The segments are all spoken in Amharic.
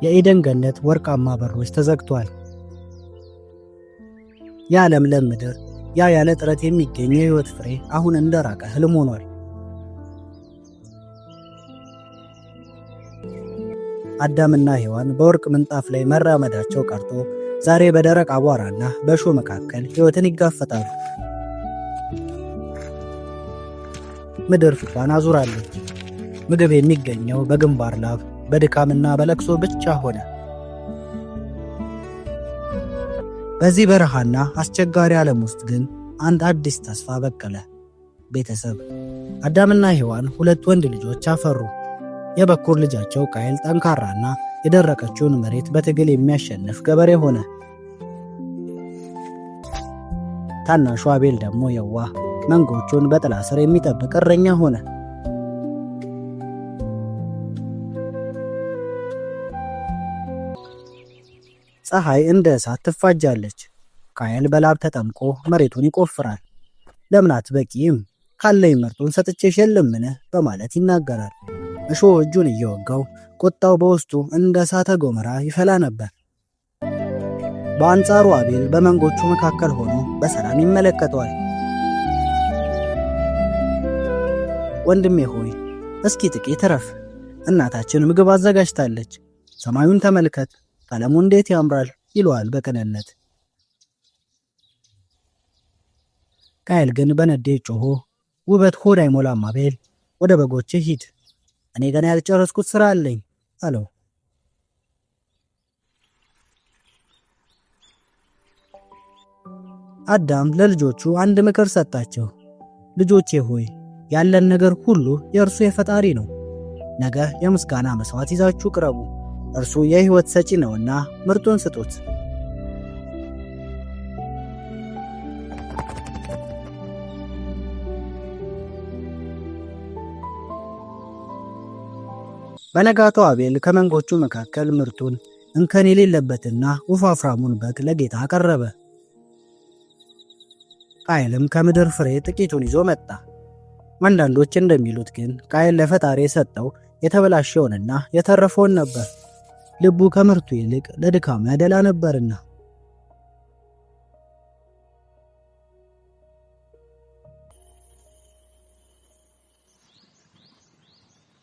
የኤደን ገነት ወርቃማ በሮች ተዘግቷል። የለምለም ምድር፣ ያ ያለ ጥረት የሚገኝ የሕይወት ፍሬ አሁን እንደራቀ ህልም ሆኗል። አዳምና ሔዋን በወርቅ ምንጣፍ ላይ መራመዳቸው ቀርቶ ዛሬ በደረቅ አቧራና በእሾህ መካከል ሕይወትን ይጋፈጣሉ። ምድር ፊቷን አዙራለች። ምግብ የሚገኘው በግንባር ላብ፣ በድካምና በለቅሶ ብቻ ሆነ። በዚህ በረሃና አስቸጋሪ ዓለም ውስጥ ግን አንድ አዲስ ተስፋ በቀለ። ቤተሰብ። አዳምና ሔዋን 2 ወንድ ልጆች አፈሩ። የበኩር ልጃቸው ቃየል ጠንካራና የደረቀችውን መሬት በትግል የሚያሸንፍ ገበሬ ሆነ። ታናሹ አቤል ደግሞ የዋህ፣ መንጎቹን በጥላ ስር የሚጠብቅ እረኛ ሆነ። ፀሐይ እንደ እሳት ትፋጃለች። ቃየል በላብ ተጠምቆ መሬቱን ይቆፍራል። ለምን አትበቂም? ካለኝ ምርጡን ሰጥቼሽ የለምን? በማለት ይናገራል። እሾህ እጁን እየወጋው ቁጣው በውስጡ እንደ እሳተ ገሞራ ይፈላ ነበር። በአንጻሩ አቤል በመንጎቹ መካከል ሆኖ በሰላም ይመለከተዋል። ወንድሜ ሆይ እስኪ ጥቂት እረፍ። እናታችን ምግብ አዘጋጅታለች። ሰማዩን ተመልከት፣ ቀለሙ እንዴት ያምራል ይለዋል በቅንነት። ቃየል ግን በንዴት ጮሆ ውበት ሆድ አይሞላም አቤል፣ ወደ በጎችህ ሂድ፣ እኔ ገና ያልጨረስኩት ስራ አለኝ አለው። አዳም ለልጆቹ አንድ ምክር ሰጣቸው። ልጆቼ ሆይ ያለን ነገር ሁሉ የእርሱ የፈጣሪ ነው። ነገ የምስጋና መስዋዕት ይዛችሁ ቅረቡ። እርሱ የሕይወት ሰጪ ነውና ምርጡን ስጡት። በነጋታው አቤል ከመንጎቹ መካከል ምርጡን እንከን የሌለበትና ወፋፍራሙን በግ ለጌታ አቀረበ። ቃየልም ከምድር ፍሬ ጥቂቱን ይዞ መጣ። አንዳንዶች እንደሚሉት ግን ቃየል ለፈጣሪ የሰጠው የተበላሸውንና የተረፈውን ነበር። ልቡ ከምርቱ ይልቅ ለድካሙ ያደላ ነበርና።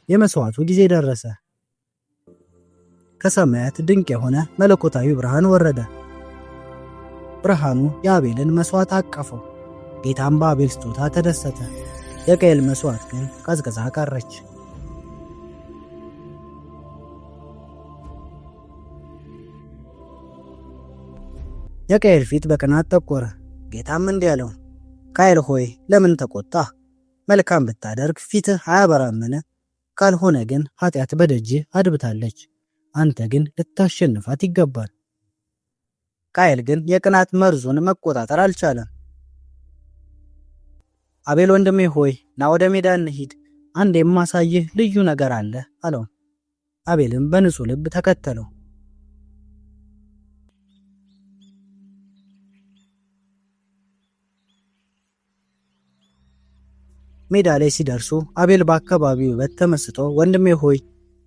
የመስዋዕቱ ጊዜ ደረሰ። ከሰማያት ድንቅ የሆነ መለኮታዊ ብርሃን ወረደ። ብርሃኑ የአቤልን መስዋዕት አቀፈው። ጌታም በአቤል ስጦታ ተደሰተ። የቃየል መስዋዕት ግን ቀዝቅዛ ቀረች። የቃየል ፊት በቅናት ጠቆረ። ጌታም እንዲህ አለው፣ ቃየል ሆይ ለምን ተቆጣ? መልካም ብታደርግ ፊትህ አያበራምን? ካልሆነ ግን ኃጢአት በደጅህ አድብታለች። አንተ ግን ልታሸንፋት ይገባል። ቃየል ግን የቅናት መርዙን መቆጣጠር አልቻለም። አቤል ወንድሜ ሆይ ና ወደ ሜዳ እንሂድ፣ አንድ የማሳይህ ልዩ ነገር አለ አለው። አቤልም በንጹህ ልብ ተከተለው። ሜዳ ላይ ሲደርሱ አቤል በአካባቢው ውበት ተመስጦ ወንድሜ ሆይ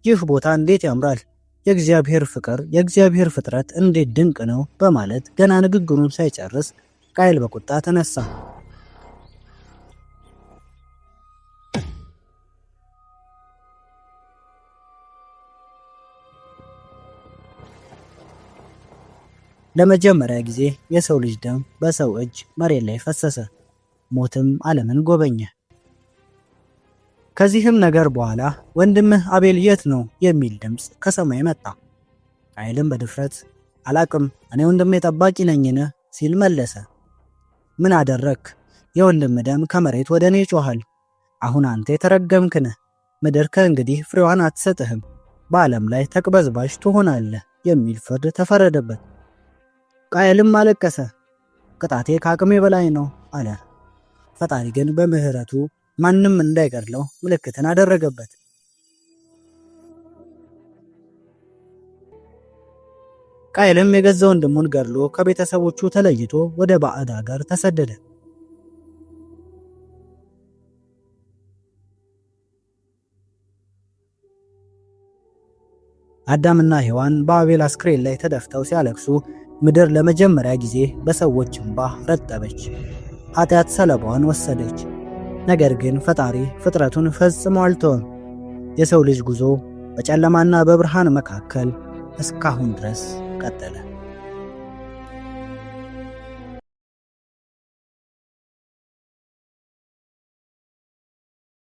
ይህ ቦታ እንዴት ያምራል! የእግዚአብሔር ፍቅር፣ የእግዚአብሔር ፍጥረት እንዴት ድንቅ ነው! በማለት ገና ንግግሩን ሳይጨርስ ቃየል በቁጣ ተነሳ። ለመጀመሪያ ጊዜ የሰው ልጅ ደም በሰው እጅ መሬት ላይ ፈሰሰ። ሞትም ዓለምን ጎበኘ። ከዚህም ነገር በኋላ ወንድምህ አቤል የት ነው የሚል ድምፅ ከሰማይ መጣ። ቃየልም በድፍረት አላቅም፣ እኔ ወንድሜ ጠባቂ ነኝን ሲል መለሰ። ምን አደረክ? የወንድም ደም ከመሬት ወደ እኔ ይጮሃል። አሁን አንተ የተረገምክን፣ ምድር ከእንግዲህ ፍሬዋን አትሰጥህም፣ በዓለም ላይ ተቅበዝባዥ ትሆናለህ የሚል ፍርድ ተፈረደበት። ቃየልም አለቀሰ። ቅጣቴ ከአቅሜ በላይ ነው አለ። ፈጣሪ ግን በምህረቱ ማንም እንዳይገድለው ምልክትን አደረገበት። ቃየልም የገዛ ወንድሙን ገድሎ ከቤተሰቦቹ ተለይቶ ወደ ባዕድ አገር ተሰደደ። አዳምና ሔዋን በአቤል አስክሬን ላይ ተደፍተው ሲያለቅሱ ምድር ለመጀመሪያ ጊዜ በሰዎች እንባ ረጠበች። ኃጢአት ሰለባዋን ወሰደች። ነገር ግን ፈጣሪ ፍጥረቱን ፈጽሞ አልተወም። የሰው ልጅ ጉዞ በጨለማና በብርሃን መካከል እስካሁን ድረስ ቀጠለ።